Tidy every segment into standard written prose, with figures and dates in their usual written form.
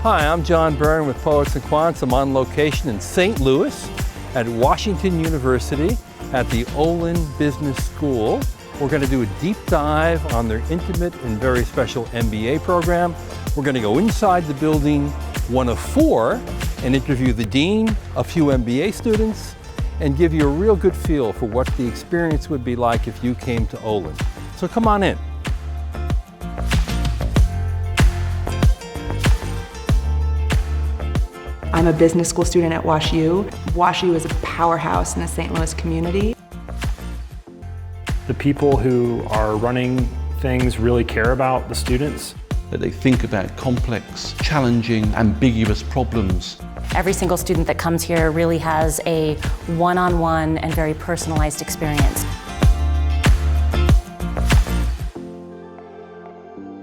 Hi, I'm John Byrne with Poets&Quants. I'm on location in St. Louis at Washington University at the Olin Business School. We're going to do a deep dive on their intimate and very special MBA program. We're going to go inside the building, one of four, and interview the dean, a few MBA students, and give you a real good feel for what the experience would be like if you came to Olin. So come on in. I'm a business school student at WashU. WashU is a powerhouse in the St. Louis community. The people who are running things really care about the students. That they think about complex, challenging, ambiguous problems. Every single student that comes here really has a one-on-one and very personalized experience.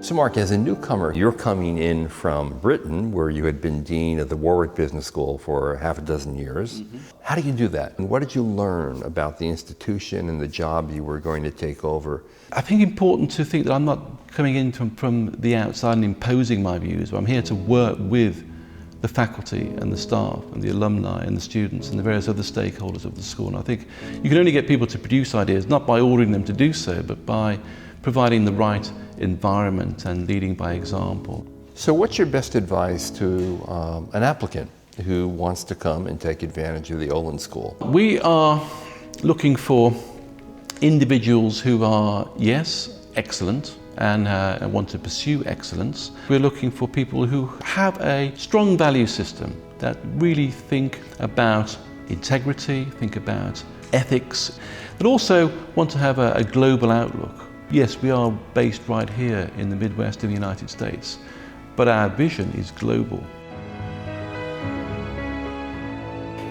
So Mark, as a newcomer, you're coming in from Britain, where you had been dean of the Warwick Business School for half a dozen years. Mm-hmm. How do you do that? And what did you learn about the institution and the job you were going to take over? I think it's important to think that I'm not coming in from the outside and imposing my views, but I'm here to work with the faculty and the staff and the alumni and the students and the various other stakeholders of the school. And I think you can only get people to produce ideas, not by ordering them to do so, but by providing the right environment and leading by example. So what's your best advice to an applicant who wants to come and take advantage of the Olin School? We are looking for individuals who are, yes, excellent and want to pursue excellence. We're looking for people who have a strong value system that really think about integrity, think about ethics, but also want to have a global outlook. Yes, we are based right here in the Midwest of the United States, but our vision is global.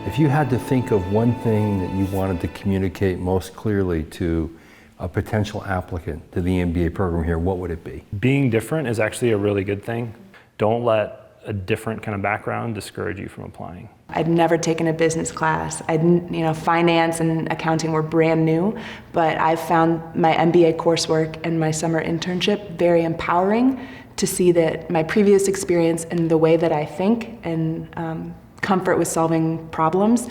If you had to think of one thing that you wanted to communicate most clearly to a potential applicant to the MBA program here, what would it be? Being different is actually a really good thing. Don't let a different kind of background discourage you from applying. I'd never taken a business class. Finance and accounting were brand new, but I found my MBA coursework and my summer internship very empowering to see that my previous experience and the way that I think and comfort with solving problems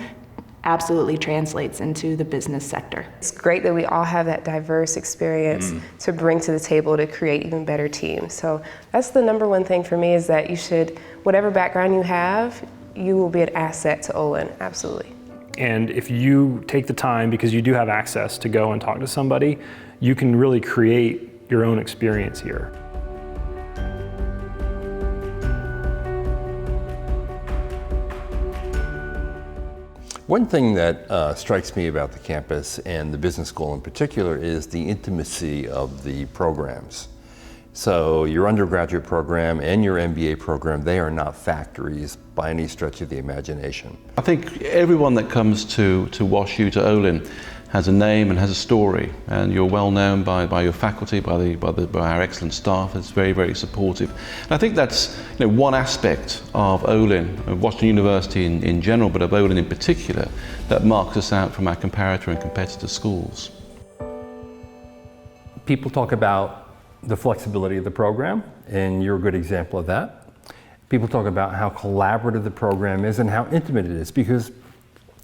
absolutely translates into the business sector. It's great that we all have that diverse experience to bring to the table to create even better teams. So that's the number one thing for me, is that you should, whatever background you have, you will be an asset to Olin, absolutely. And if you take the time, because you do have access to go and talk to somebody, you can really create your own experience here. One thing that strikes me about the campus and the business school in particular is the intimacy of the programs. So your undergraduate program and your MBA program, they are not factories by any stretch of the imagination. I think everyone that comes to WashU, to Olin, has a name and has a story, and you're well known by your faculty, by our excellent staff. It's very, very supportive. And I think that's one aspect of Olin, of Washington University in general, but of Olin in particular, that marks us out from our comparator and competitor schools. People talk about the flexibility of the program, and you're a good example of that. People talk about how collaborative the program is and how intimate it is, because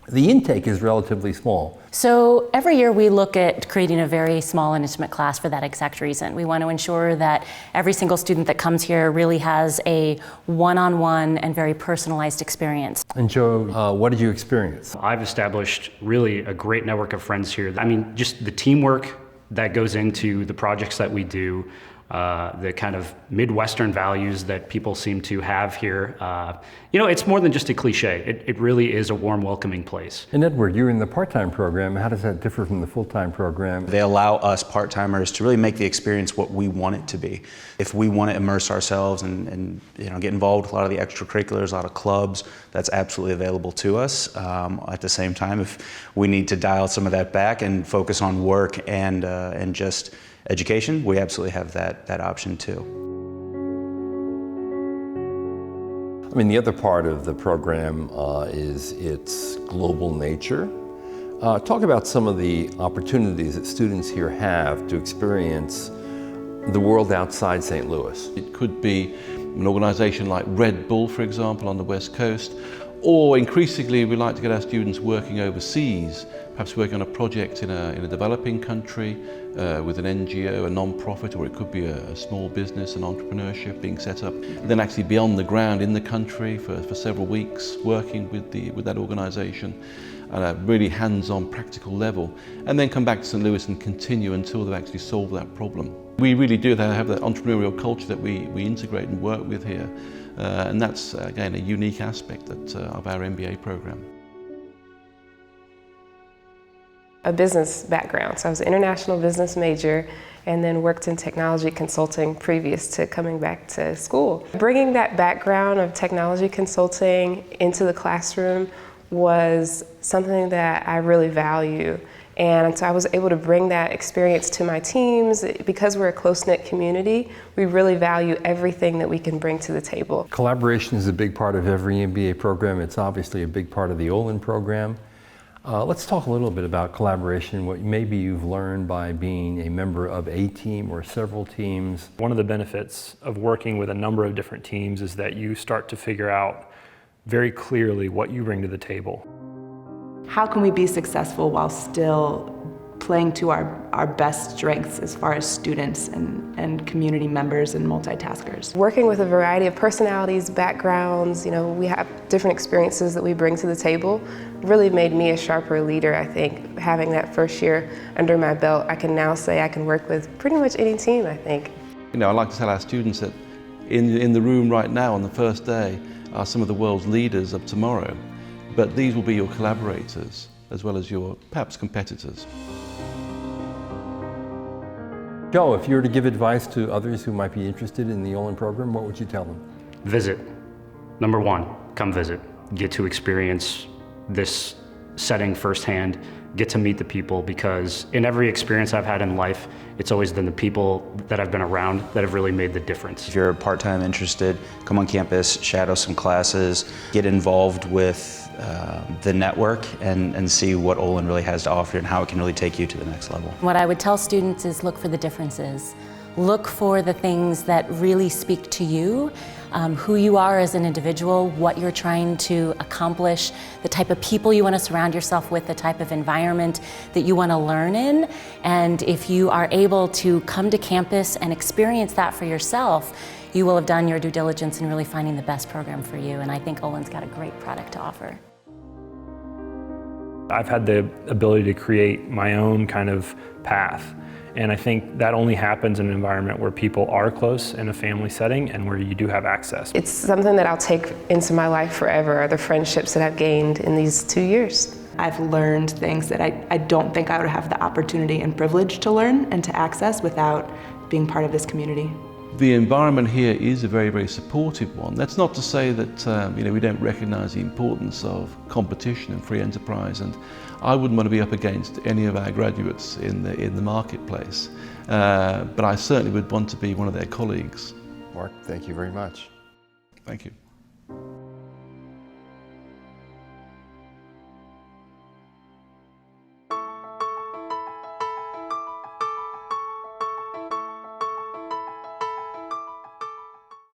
the intake is relatively small. So every year we look at creating a very small and intimate class for that exact reason. We want to ensure that every single student that comes here really has a one-on-one and very personalized experience. And Joe, what did you experience? I've established really a great network of friends here. I mean, just the teamwork that goes into the projects that we do, the kind of Midwestern values that people seem to have here. It's more than just a cliche. It really is a warm, welcoming place. And Edward, you're in the part-time program. How does that differ from the full-time program? They allow us part-timers to really make the experience what we want it to be. If we want to immerse ourselves and get involved with a lot of the extracurriculars, a lot of clubs, that's absolutely available to us. At the same time, if we need to dial some of that back and focus on work and just education, we absolutely have that option too. I mean, the other part of the program is its global nature. Talk about some of the opportunities that students here have to experience the world outside St. Louis? It could be an organisation like Red Bull, for example, on the West Coast, or increasingly we like to get our students working overseas, perhaps working on a project in a developing country with an NGO, a non-profit, or it could be a small business, an entrepreneurship being set up, and then actually be on the ground in the country for several weeks working with that organisation at a really hands-on practical level, and then come back to St. Louis and continue until they've actually solved that problem. We really do have that entrepreneurial culture that we integrate and work with here, and that's again a unique aspect of our MBA program. A business background, so I was an international business major and then worked in technology consulting previous to coming back to school. Bringing that background of technology consulting into the classroom was something that I really value. And so I was able to bring that experience to my teams. Because we're a close-knit community, we really value everything that we can bring to the table. Collaboration is a big part of every MBA program. It's obviously a big part of the Olin program. Let's talk a little bit about collaboration, what maybe you've learned by being a member of a team or several teams. One of the benefits of working with a number of different teams is that you start to figure out very clearly what you bring to the table. How can we be successful while still playing to our best strengths as far as students and community members and multitaskers? Working with a variety of personalities, backgrounds, we have different experiences that we bring to the table, really made me a sharper leader, I think. Having that first year under my belt, I can now say I can work with pretty much any team, I think. I like to tell our students that in the room right now on the first day are some of the world's leaders of tomorrow, but these will be your collaborators as well as your perhaps competitors. Joe, if you were to give advice to others who might be interested in the Olin program, what would you tell them? Visit. Number one, come visit. Get to experience this setting firsthand. Get to meet the people, because in every experience I've had in life, it's always been the people that I've been around that have really made the difference. If you're part-time interested, come on campus, shadow some classes, get involved with the network and see what Olin really has to offer and how it can really take you to the next level. What I would tell students is look for the differences. Look for the things that really speak to you, who you are as an individual, what you're trying to accomplish, the type of people you want to surround yourself with, the type of environment that you want to learn in. And if you are able to come to campus and experience that for yourself, you will have done your due diligence in really finding the best program for you. And I think Olin's got a great product to offer. I've had the ability to create my own kind of path. And I think that only happens in an environment where people are close in a family setting and where you do have access. It's something that I'll take into my life forever, are the friendships that I've gained in these 2 years. I've learned things that I don't think I would have the opportunity and privilege to learn and to access without being part of this community. The environment here is a very, very supportive one. That's not to say that we don't recognise the importance of competition and free enterprise, and I wouldn't want to be up against any of our graduates in the marketplace, but I certainly would want to be one of their colleagues. Mark, thank you very much. Thank you.